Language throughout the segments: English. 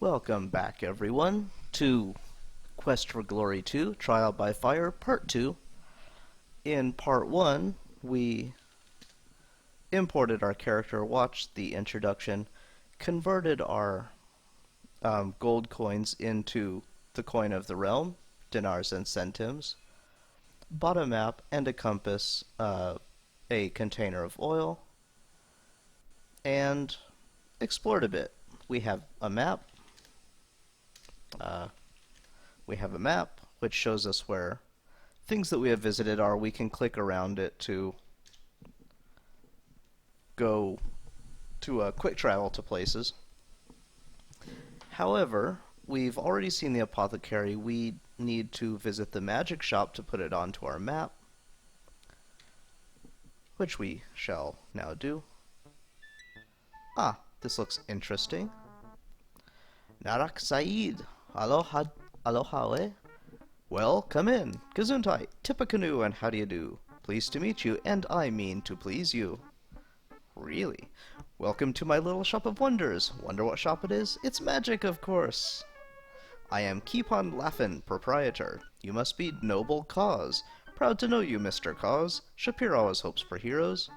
Welcome back, everyone, to Quest for Glory 2, Trial by Fire, Part 2. In Part 1, we imported our character, watched the introduction, converted our gold coins into the coin of the realm, dinars and centimes, bought a map and a compass, a container of oil, and explored a bit. We have a map. We have a map which shows us where things that we have visited are. We can click around it to go to quick travel to places. However, we've already seen the apothecary. We need to visit the magic shop to put it onto our map, which we shall now do. Ah, this looks interesting. Narak Said, aloha, eh? Well, come in. Gesundheit, tip a canoe, and how do you do? Pleased to meet you, and I mean to please you. Really? Welcome to my little shop of wonders. Wonder what shop it is? It's magic, of course. I am Keep on Laughin', proprietor. You must be Noble Cause. Proud to know you, Mr. Cause. Shapiro always hopes for heroes.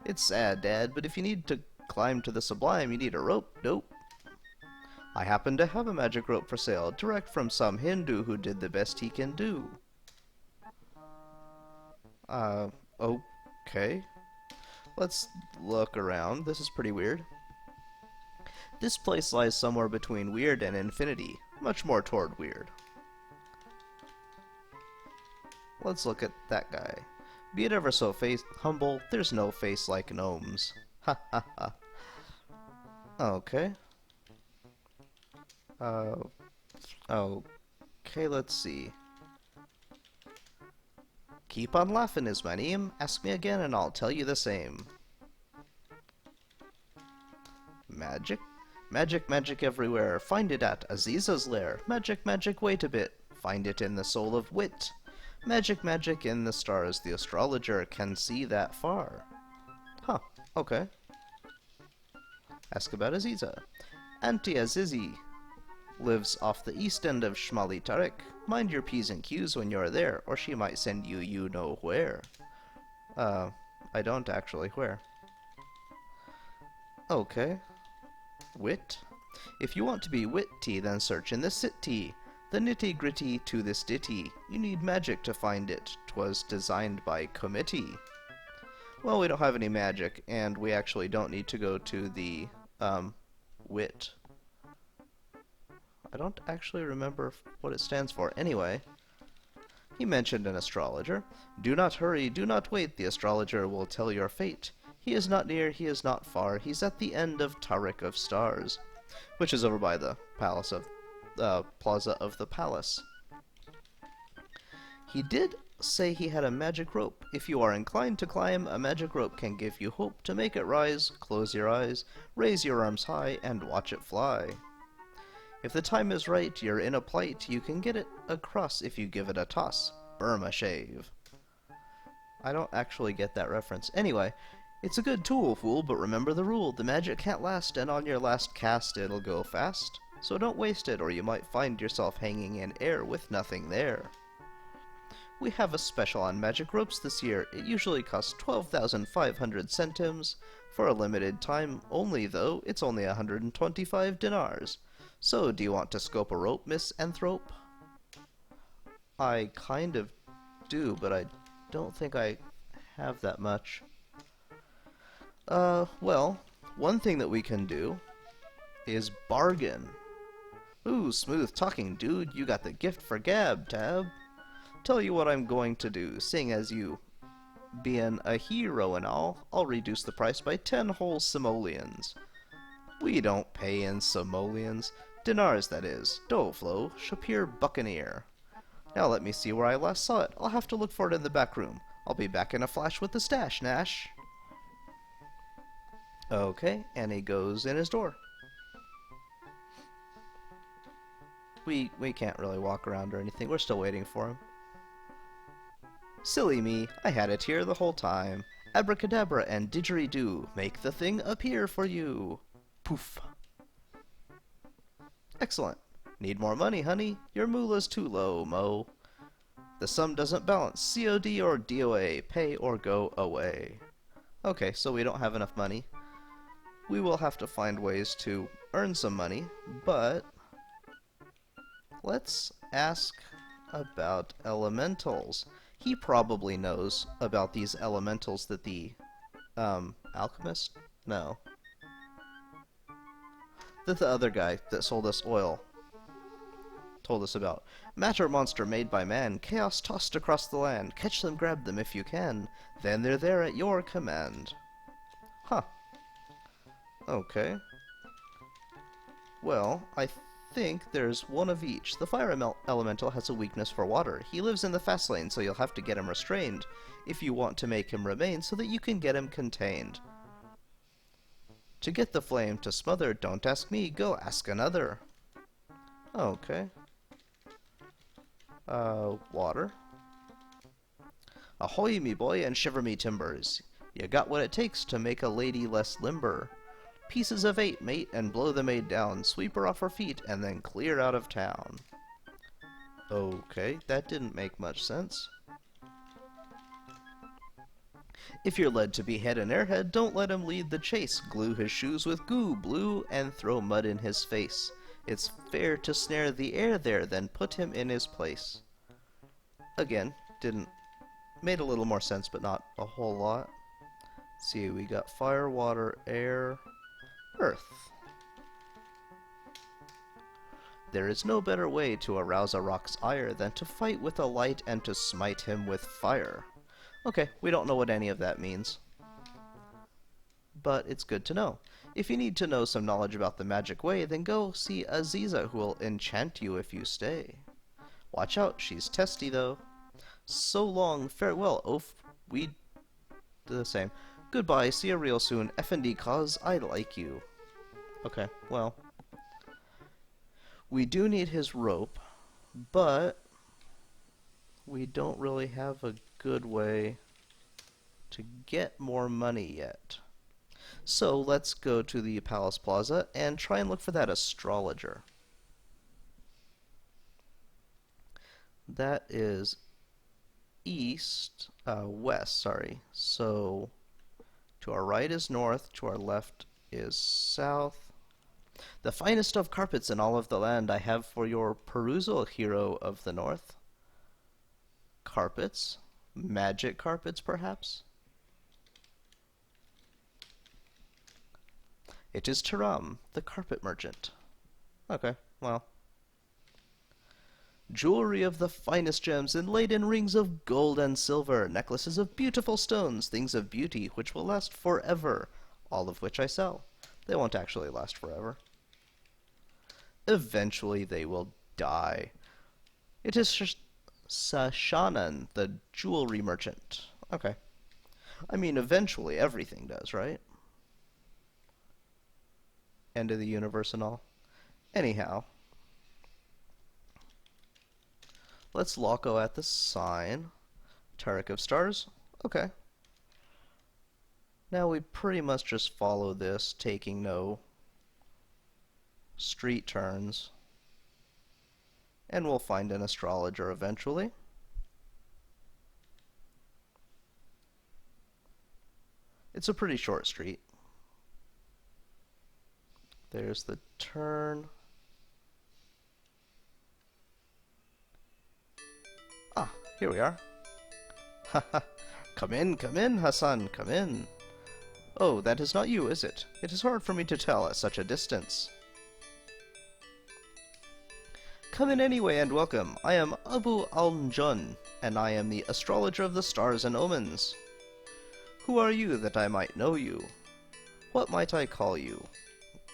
It's sad, Dad, but if you need to climb to the sublime, you need a rope. Nope. I happen to have a magic rope for sale, direct from some Hindu who did the best he can do. Okay. Let's look around. This is pretty weird. This place lies somewhere between weird and infinity, much more toward weird. Let's look at that guy. Be it ever so humble, there's no face like gnomes. Ha ha ha. Okay. Okay, let's see. Keep on Laughing is my name. Ask me again and I'll tell you the same. Magic? Magic, magic everywhere. Find it at Aziza's lair. Magic, magic, wait a bit. Find it in the soul of wit. Magic, magic in the stars. The astrologer can see that far. Huh, okay. Ask about Aziza. Auntie Azizi lives off the east end of Shmali Tariq. Mind your P's and Q's when you're there, or she might send you know where. I don't actually where. Okay. Wit? If you want to be witty, then search in the city. The nitty-gritty to this ditty. You need magic to find it. 'Twas designed by committee. Well, we don't have any magic, and we actually don't need to go to the, wit. I don't actually remember what it stands for. Anyway, he mentioned an astrologer. Do not hurry, do not wait, the astrologer will tell your fate. He is not near, he is not far, he's at the end of Tariq of Stars, which is over by the Palace of, Plaza of the Palace. He did say he had a magic rope. If you are inclined to climb, a magic rope can give you hope to make it rise. Close your eyes, raise your arms high, and watch it fly. If the time is right, you're in a plight, you can get it across if you give it a toss. Burma shave. I don't actually get that reference. Anyway, it's a good tool, fool, but remember the rule. The magic can't last, and on your last cast it'll go fast. So don't waste it, or you might find yourself hanging in air with nothing there. We have a special on magic ropes this year. It usually costs 12,500 centimes. For a limited time only, though, it's only 125 dinars. So, do you want to scope a rope, Miss Anthrope? I kind of do, but I don't think I have that much. Well, one thing that we can do is bargain. Ooh, smooth talking, dude. You got the gift for gab, Tab. Tell you what I'm going to do, seeing as you being a hero and all, I'll reduce the price by 10 whole simoleons. We don't pay in simoleons. Dinars, that is. Doveflo, Shapir Buccaneer. Now let me see where I last saw it. I'll have to look for it in the back room. I'll be back in a flash with the stash, Nash. Okay, and he goes in his door. We can't really walk around or anything. We're still waiting for him. Silly me, I had it here the whole time. Abracadabra and didgeridoo make the thing appear for you. Poof. Excellent. Need more money, honey? Your moolah's too low, Mo. The sum doesn't balance. COD or DOA. Pay or go away. Okay, so we don't have enough money. We will have to find ways to earn some money, but let's ask about elementals. He probably knows about these elementals that the alchemist? No. That the other guy that sold us oil told us about. Matter monster made by man, chaos tossed across the land. Catch them, grab them if you can. Then they're there at your command. Huh. Okay. Well, I think there's one of each. The fire elemental has a weakness for water. He lives in the fast lane, so you'll have to get him restrained if you want to make him remain so that you can get him contained. To get the flame to smother, don't ask me, go ask another. Okay. Water. Ahoy, me boy, and shiver me timbers. You got what it takes to make a lady less limber. Pieces of 8, mate, and blow the maid down. Sweep her off her feet, and then clear out of town. Okay, that didn't make much sense. If you're led to behead an airhead, don't let him lead the chase. Glue his shoes with goo, blue, and throw mud in his face. It's fair to snare the air there, then put him in his place. Again, made a little more sense, but not a whole lot. Let's see, we got fire, water, air, earth. There is no better way to arouse a rock's ire than to fight with a light and to smite him with fire. Okay, we don't know what any of that means, but it's good to know. If you need to know some knowledge about the magic way, then go see Aziza, who will enchant you if you stay. Watch out, she's testy though. So long, farewell, oaf. We do the same. Goodbye, see you real soon. F&D cause I like you. Okay, well, we do need his rope, but we don't really have a good way to get more money yet. So let's go to the Palace Plaza and try and look for that astrologer. That is west, sorry. So to our right is north, to our left is south. The finest of carpets in all of the land I have for your perusal, hero of the north. Carpets? Magic carpets, perhaps? It is Tiram, the carpet merchant. Okay, well. Jewelry of the finest gems, inlaid in rings of gold and silver, necklaces of beautiful stones, things of beauty which will last forever, all of which I sell. They won't actually last forever. Eventually they will die. It is Sashanan, the jewelry merchant. Okay. I mean, eventually everything does, right? End of the universe and all. Anyhow. Let's loco at the sign. Tarek of Stars. Okay. Now we pretty much just follow this, taking no street turns. And we'll find an astrologer eventually. It's a pretty short street. There's the turn. Ah, here we are. Haha. Come in, Hassan, come in. Oh, that is not you, is it? It is hard for me to tell at such a distance. Come in anyway and welcome. I am Abu Al-Njun, and I am the astrologer of the stars and omens. Who are you that I might know you? What might I call you?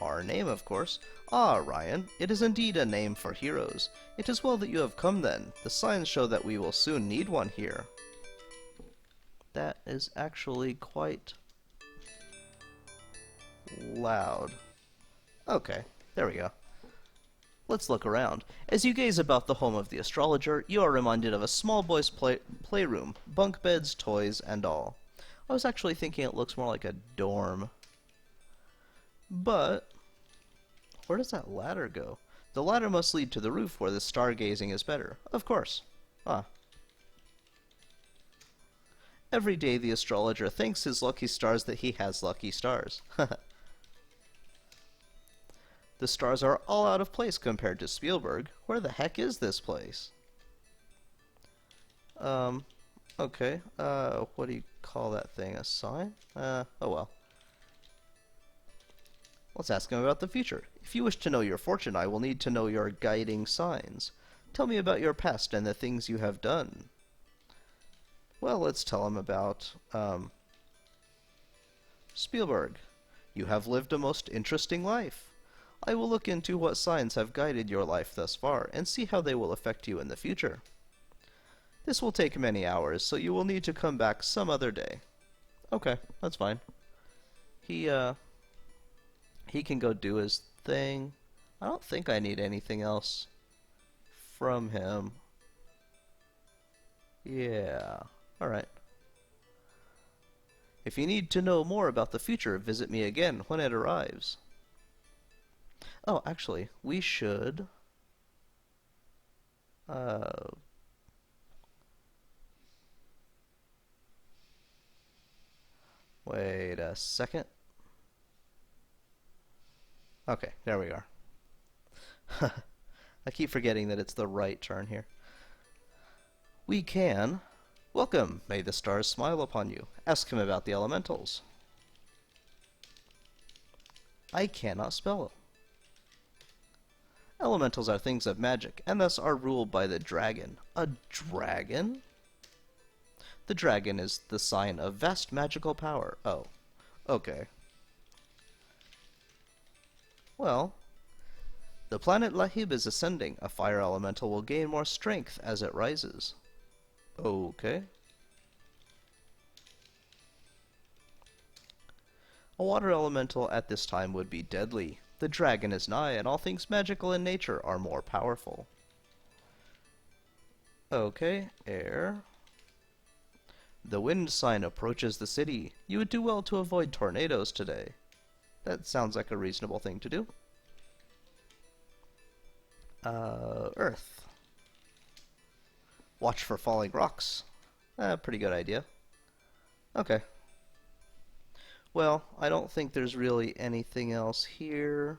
Our name, of course. Ah, Ryan, it is indeed a name for heroes. It is well that you have come then. The signs show that we will soon need one here. That is actually quite loud. Okay, there we go. Let's look around. As you gaze about the home of the astrologer, you are reminded of a small boy's playroom, bunk beds, toys, and all. I was actually thinking it looks more like a dorm. But where does that ladder go? The ladder must lead to the roof where the stargazing is better. Of course. Ah. Every day the astrologer thanks his lucky stars that he has lucky stars. The stars are all out of place compared to Spielberg. Where the heck is this place? Okay. What do you call that thing? A sign? Oh well. Let's ask him about the future. If you wish to know your fortune, I will need to know your guiding signs. Tell me about your past and the things you have done. Well, let's tell him about, Spielberg. You have lived a most interesting life. I will look into what signs have guided your life thus far, and see how they will affect you in the future. This will take many hours, so you will need to come back some other day. Okay, that's fine. He can go do his thing. I don't think I need anything else from him. Yeah. Alright. If you need to know more about the future, visit me again when it arrives. Oh, actually, we should... Wait a second. Okay, there we are. I keep forgetting that it's the right turn here. We can... Welcome, may the stars smile upon you. Ask him about the elementals. I cannot spell. Elementals are things of magic, and thus are ruled by the dragon. A dragon? The dragon is the sign of vast magical power. Oh, okay. Well, the planet Lahib is ascending. A fire elemental will gain more strength as it rises. Okay. A water elemental at this time would be deadly. The dragon is nigh, and all things magical in nature are more powerful. Okay, air. The wind sign approaches the city. You would do well to avoid tornadoes today. That sounds like a reasonable thing to do. Earth. Watch for falling rocks. Pretty good idea. Okay. Well, I don't think there's really anything else here.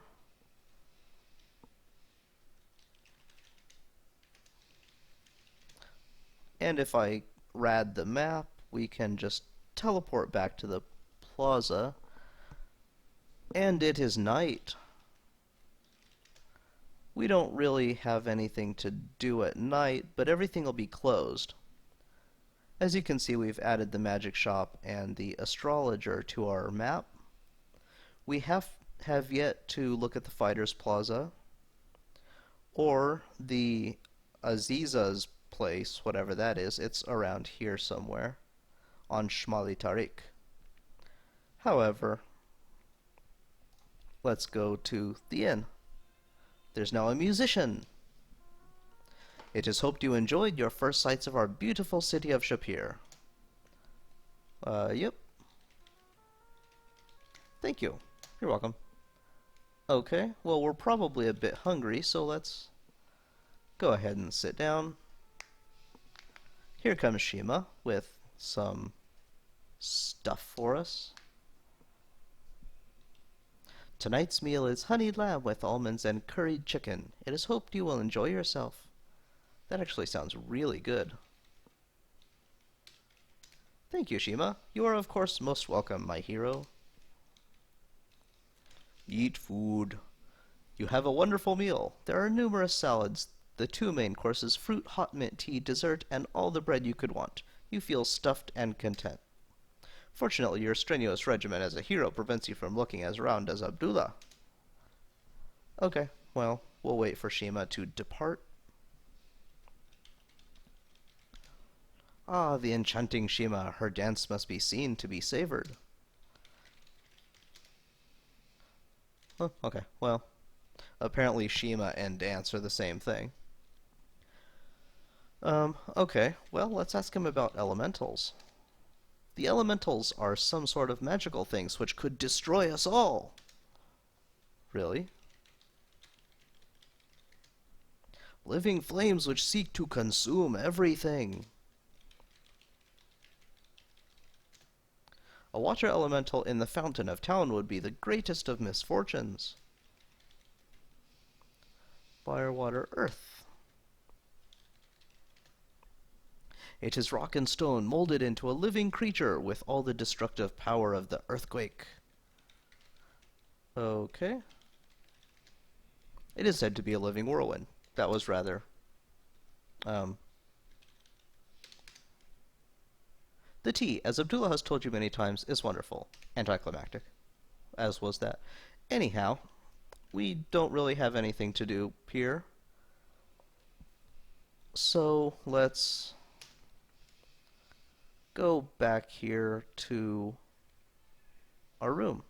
And if I rad the map, we can just teleport back to the plaza. And it is night. We don't really have anything to do at night, but everything will be closed. As you can see, we've added the magic shop and the astrologer to our map. We have yet to look at the Fighters Plaza or the Aziza's place, whatever that is. It's around here somewhere on Shmali Tariq. However, let's go to the inn. There's now a musician. It is hoped you enjoyed your first sights of our beautiful city of Shapir. Yep. Thank you. You're welcome. Okay, well, we're probably a bit hungry, so let's go ahead and sit down. Here comes Shima with some stuff for us. Tonight's meal is honeyed lamb with almonds and curried chicken. It is hoped you will enjoy yourself. That actually sounds really good. Thank you, Shima. You are, of course, most welcome, my hero. Eat food. You have a wonderful meal. There are numerous salads, the 2 main courses, fruit, hot mint tea, dessert, and all the bread you could want. You feel stuffed and content. Fortunately, your strenuous regimen as a hero prevents you from looking as round as Abdullah. Okay, well, we'll wait for Shima to depart. Ah, the enchanting Shima. Her dance must be seen to be savored. Oh, okay, well, apparently Shima and dance are the same thing. Okay, well, let's ask him about elementals. The elementals are some sort of magical things which could destroy us all. Really? Living flames which seek to consume everything. A water elemental in the fountain of town would be the greatest of misfortunes. Fire, water, earth. It is rock and stone molded into a living creature with all the destructive power of the earthquake. Okay. It is said to be a living whirlwind. That was rather... The tea, as Abdullah has told you many times, is wonderful. Anticlimactic. As was that. Anyhow, we don't really have anything to do here. So let's go back here to our room.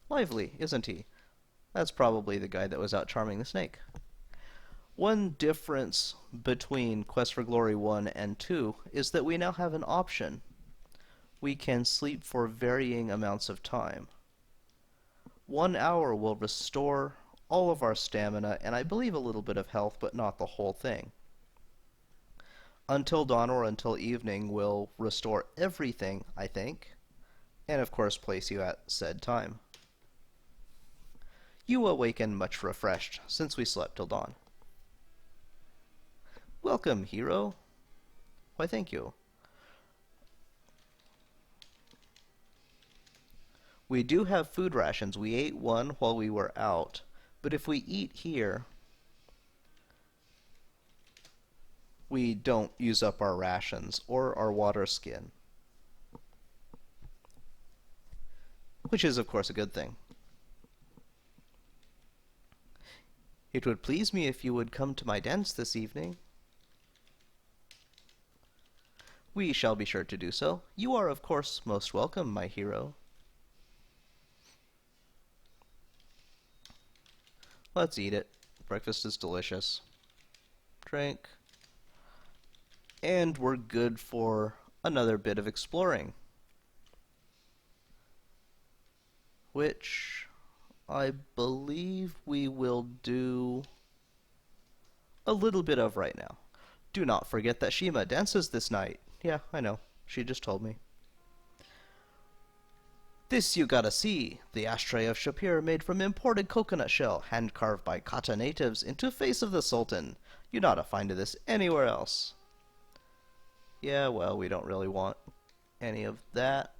Lively, isn't he? That's probably the guy that was out charming the snake. One difference between Quest for Glory 1 and 2 is that we now have an option. We can sleep for varying amounts of time. 1 hour will restore all of our stamina, and I believe a little bit of health, but not the whole thing. Until dawn or until evening will restore everything, I think, and of course place you at said time. You awaken much refreshed, since we slept till dawn. Welcome, hero. Why, thank you. We do have food rations. We ate one while we were out, but if we eat here, we don't use up our rations or our water skin, which is, of course, a good thing. It would please me if you would come to my dance this evening. We shall be sure to do so. You are, of course, most welcome, my hero. Let's eat it. Breakfast is delicious. Drink. And we're good for another bit of exploring, which I believe we will do a little bit of right now. Do not forget that Shima dances this night. Yeah, I know. She just told me. This you gotta see. The ashtray of Shapir made from imported coconut shell, hand-carved by Kata natives into face of the Sultan. You not a find of this anywhere else. Yeah, well, we don't really want any of that.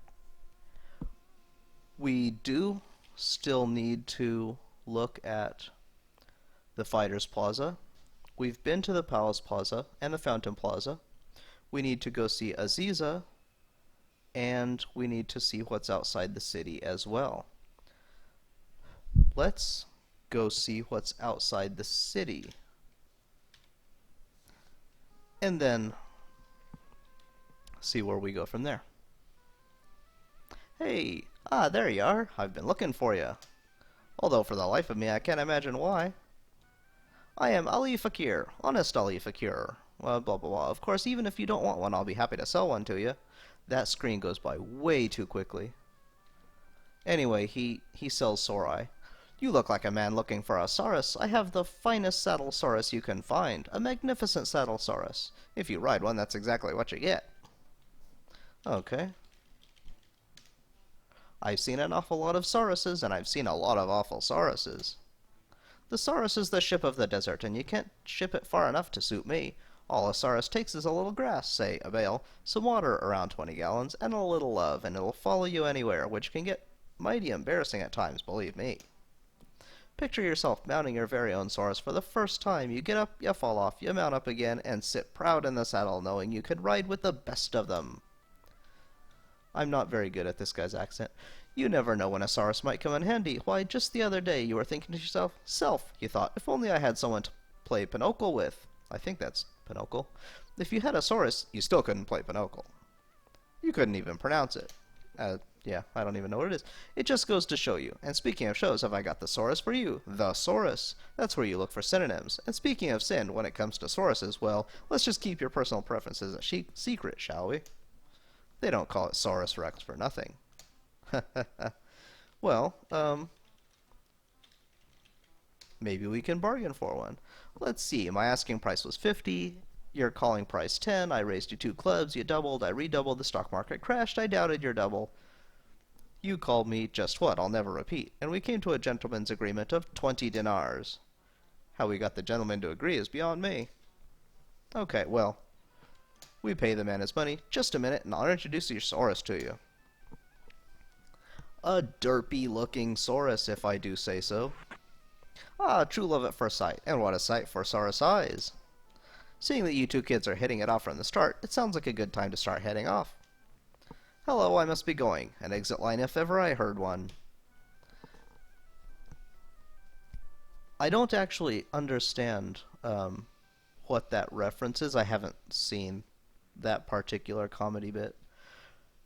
We do still need to look at the Fighters Plaza. We've been to the Palace Plaza and the Fountain Plaza. We need to go see Aziza, and we need to see what's outside the city as well. Let's go see what's outside the city, and then see where we go from there. Hey, there you are. I've been looking for you. Although for the life of me I can't imagine why. I am Ali Fakir, honest Ali Fakir. Well, blah blah blah. Of course, even if you don't want one, I'll be happy to sell one to you. That screen goes by way too quickly. Anyway, he sells Sorai. You look like a man looking for a Saurus. I have the finest saddle Saurus you can find. A magnificent saddle Saurus. If you ride one, that's exactly what you get. Okay. I've seen an awful lot of Sauruses, and I've seen a lot of awful Sauruses. The Saurus is the ship of the desert, and you can't ship it far enough to suit me. All a Saurus takes is a little grass, say a bale, some water around 20 gallons, and a little love, and it'll follow you anywhere, which can get mighty embarrassing at times, believe me. Picture yourself mounting your very own Saurus for the first time. You get up, you fall off, you mount up again, and sit proud in the saddle, knowing you could ride with the best of them. I'm not very good at this guy's accent. You never know when a Saurus might come in handy. Why, just the other day you were thinking to yourself, Self, you thought, if only I had someone to play Pinochle with. I think that's Pinochle. If you had a Saurus, you still couldn't play Pinochle. You couldn't even pronounce it. Yeah, I don't even know what it is. It just goes to show you. And speaking of shows, have I got the Saurus for you? The Saurus. That's where you look for synonyms. And speaking of sin, when it comes to Sauruses, well, let's just keep your personal preferences a secret, shall we? They don't call it Saurus Rex for nothing. Well, maybe we can bargain for one. Let's see, my asking price was 50, your calling price 10, I raised you 2 clubs, you doubled, I redoubled, the stock market crashed, I doubted your double. You called me just what I'll never repeat, and we came to a gentleman's agreement of 20 dinars. How we got the gentleman to agree is beyond me. Okay, well, we pay the man his money. Just a minute, and I'll introduce your Saurus to you. A derpy-looking Saurus, if I do say so. Ah, true love at first sight, and what a sight for Saurus eyes. Seeing that you two kids are hitting it off from the start, it sounds like a good time to start heading off. Hello, I must be going. An exit line if ever I heard one. I don't actually understand what that reference is. I haven't seen that particular comedy bit.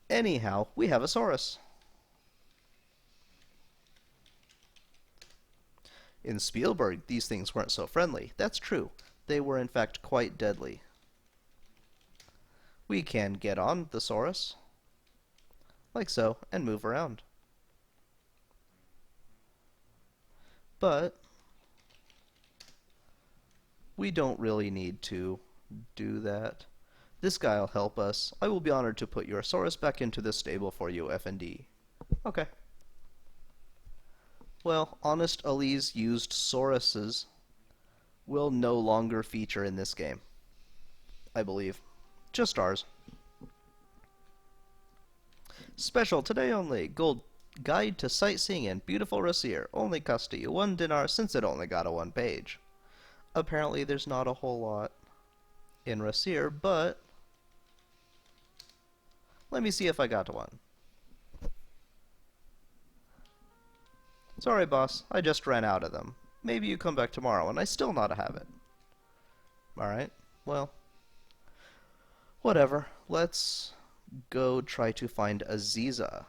Anyhow, we have a Saurus. In Spielberg, these things weren't so friendly. That's true. They were in fact quite deadly. We can get on the Saurus, like so, and move around. But we don't really need to do that. This guy'll help us. I will be honored to put your Saurus back into the stable for you, F&D. Okay. Well, Honest Ali's used Sauruses will no longer feature in this game, I believe. Just ours. Special today only. Gold Guide to Sightseeing in Beautiful Rasir. Only cost you 1 dinar since it only got a 1 page. Apparently there's not a whole lot in Rasir, but let me see if I got one. Sorry, boss. I just ran out of them. Maybe you come back tomorrow and I still not have it. Alright, well, whatever. Let's go try to find Aziza.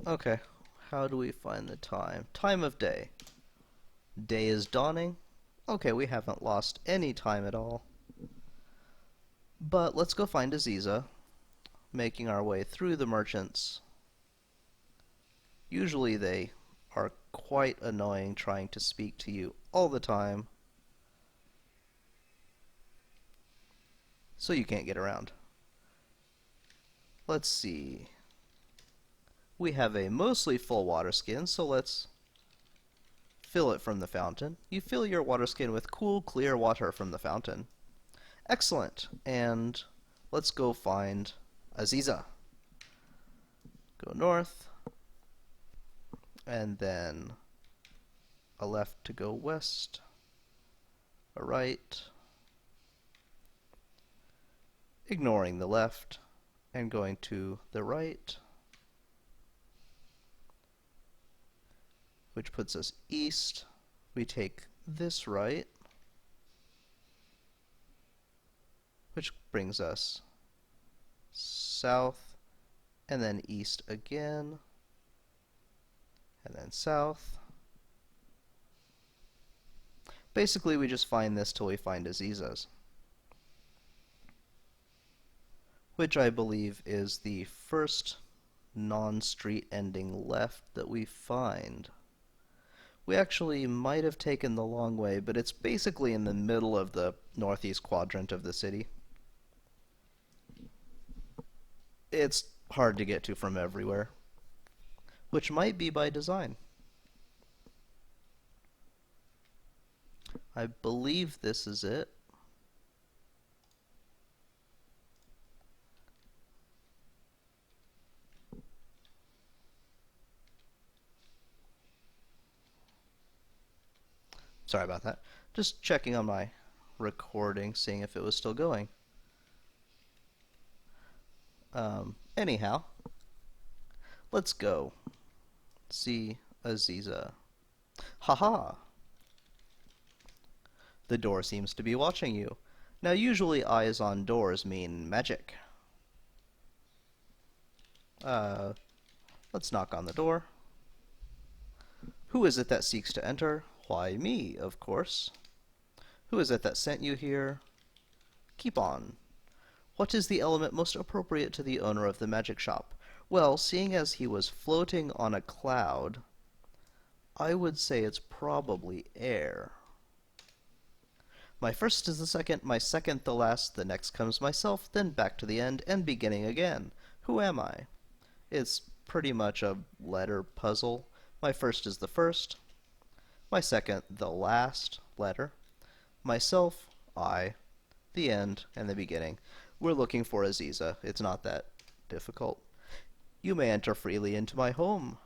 Okay, how do we find the time? Time of day. Day is dawning. Okay, we haven't lost any time at all. But let's go find Aziza, making our way through the merchants. Usually they are quite annoying trying to speak to you all the time, so you can't get around. Let's see. We have a mostly full water skin, so let's fill it from the fountain. You fill your water skin with cool, clear water from the fountain. Excellent. And let's go find Aziza. Go north, and then a left to go west, a right, ignoring the left, and going to the right, which puts us east. We take this right, which brings us south, and then east again, and then south. Basically, we just find this till we find Aziza's, which I believe is the first non-street ending left that we find. We actually might have taken the long way, but it's basically in the middle of the northeast quadrant of the city. It's hard to get to from everywhere, which might be by design. I believe this is it. Sorry about that. Just checking on my recording, seeing if it was still going. Anyhow, let's go see Aziza. Haha! The door seems to be watching you. Now usually eyes on doors mean magic. Let's knock on the door. Who is it that seeks to enter? Why, me, of course. Who is it that sent you here? Keep on. What is the element most appropriate to the owner of the magic shop? Well, seeing as he was floating on a cloud, I would say it's probably air. My first is the second, my second the last, the next comes myself, then back to the end, and beginning again. Who am I? It's pretty much a letter puzzle. My first is the first, my second the last letter, myself, I, the end, and the beginning. We're looking for Aziza. It's not that difficult. You may enter freely into my home,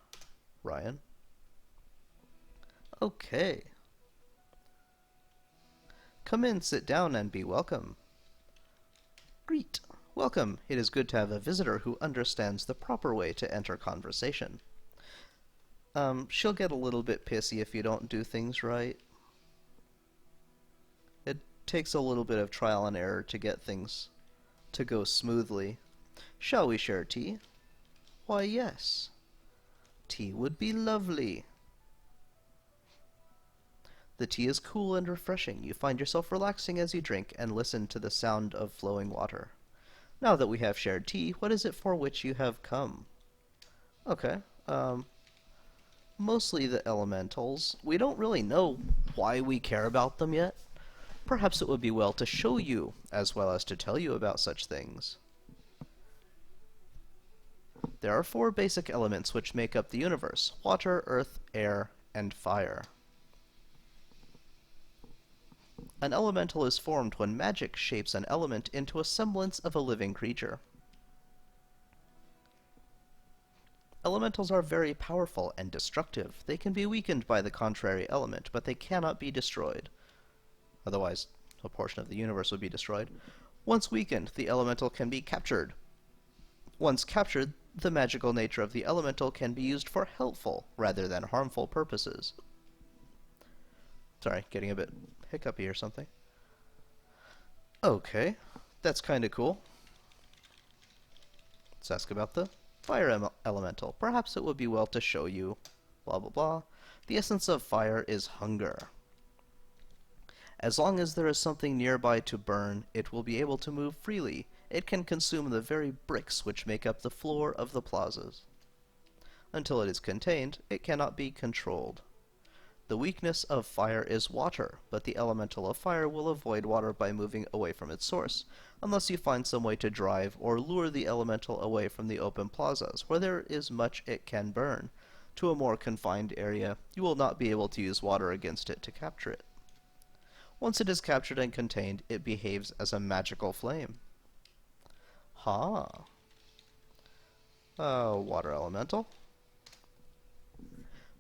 Ryan. Okay. Come in, sit down, and be welcome. Greet. Welcome. It is good to have a visitor who understands the proper way to enter conversation. She'll get a little bit pissy if you don't do things right. It takes a little bit of trial and error to get things to go smoothly. Shall we share tea? Why, yes. Tea would be lovely. The tea is cool and refreshing. You find yourself relaxing as you drink and listen to the sound of flowing water. Now that we have shared tea, what is it for which you have come? Okay, mostly the elementals. We don't really know why we care about them yet. Perhaps it would be well to show you, as well as to tell you about such things. There are 4 basic elements which make up the universe: water, earth, air, and fire. An elemental is formed when magic shapes an element into a semblance of a living creature. Elementals are very powerful and destructive. They can be weakened by the contrary element, but they cannot be destroyed. Otherwise, a portion of the universe would be destroyed. Once weakened, the elemental can be captured. Once captured, the magical nature of the elemental can be used for helpful rather than harmful purposes. Sorry, getting a bit hiccupy or something. Okay, that's kind of cool. Let's ask about the fire elemental. Perhaps it would be well to show you, blah blah blah. The essence of fire is hunger. As long as there is something nearby to burn, it will be able to move freely. It can consume the very bricks which make up the floor of the plazas. Until it is contained, it cannot be controlled. The weakness of fire is water, but the elemental of fire will avoid water by moving away from its source, unless you find some way to drive or lure the elemental away from the open plazas, where there is much it can burn, to a more confined area. You will not be able to use water against it to capture it. Once it is captured and contained, it behaves as a magical flame. Ha. Water elemental.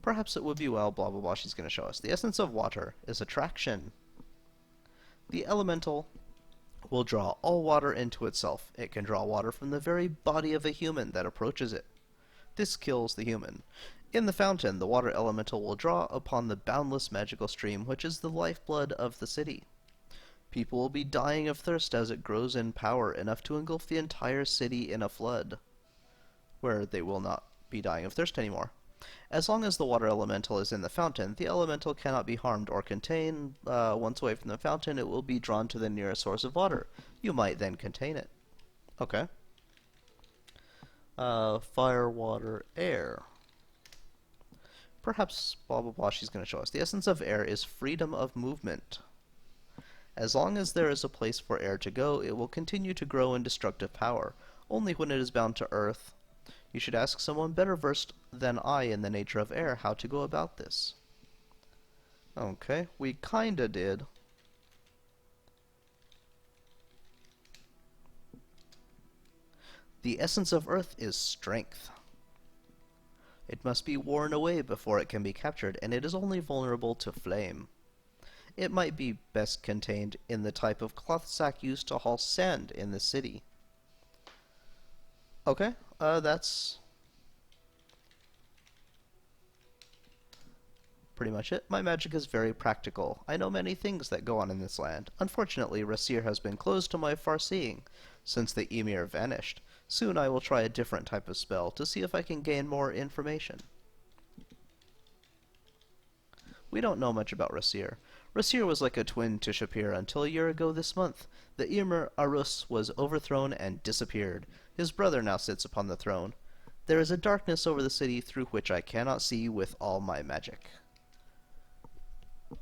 Perhaps it would be well, blah blah blah, she's going to show us. The essence of water is attraction. The elemental will draw all water into itself. It can draw water from the very body of a human that approaches it. This kills the human. In the fountain, the water elemental will draw upon the boundless magical stream, which is the lifeblood of the city. People will be dying of thirst as it grows in power, enough to engulf the entire city in a flood, where they will not be dying of thirst anymore. As long as the water elemental is in the fountain, the elemental cannot be harmed or contained. Once away from the fountain, it will be drawn to the nearest source of water. You might then contain it. Okay. Fire, water, air. Perhaps, blah blah blah, she's going to show us. The essence of air is freedom of movement. As long as there is a place for air to go, it will continue to grow in destructive power. Only when it is bound to earth. You should ask someone better versed than I in the nature of air how to go about this. Okay, we kinda did. The essence of earth is strength. It must be worn away before it can be captured, and it is only vulnerable to flame. It might be best contained in the type of cloth sack used to haul sand in the city. Okay, that's pretty much it. My magic is very practical. I know many things that go on in this land. Unfortunately, Rasir has been closed to my far-seeing since the Emir vanished. Soon I will try a different type of spell to see if I can gain more information. We don't know much about Rasir. Rasir was like a twin to Shapir until a year ago this month. The Emir Arus was overthrown and disappeared. His brother now sits upon the throne. There is a darkness over the city through which I cannot see with all my magic.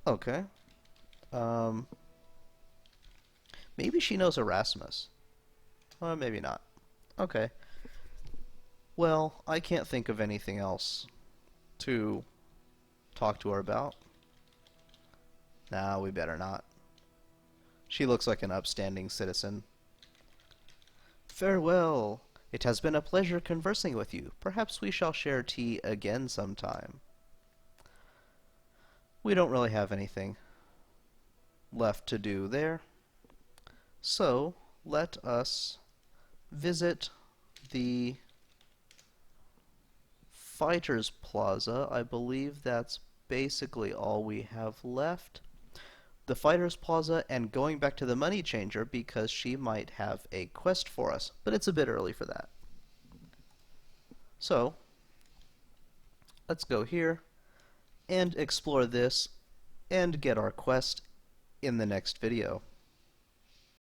Okay. Um, Maybe she knows Erasmus. Or maybe not. Okay. Well, I can't think of anything else to talk to her about. Nah, we better not. She looks like an upstanding citizen. Farewell. It has been a pleasure conversing with you. Perhaps we shall share tea again sometime. We don't really have anything left to do there. So, let us visit the Fighters Plaza. I believe that's basically all we have left. The Fighters Plaza and going back to the Money Changer because she might have a quest for us, but it's a bit early for that. So, let's go here and explore this and get our quest in the next video.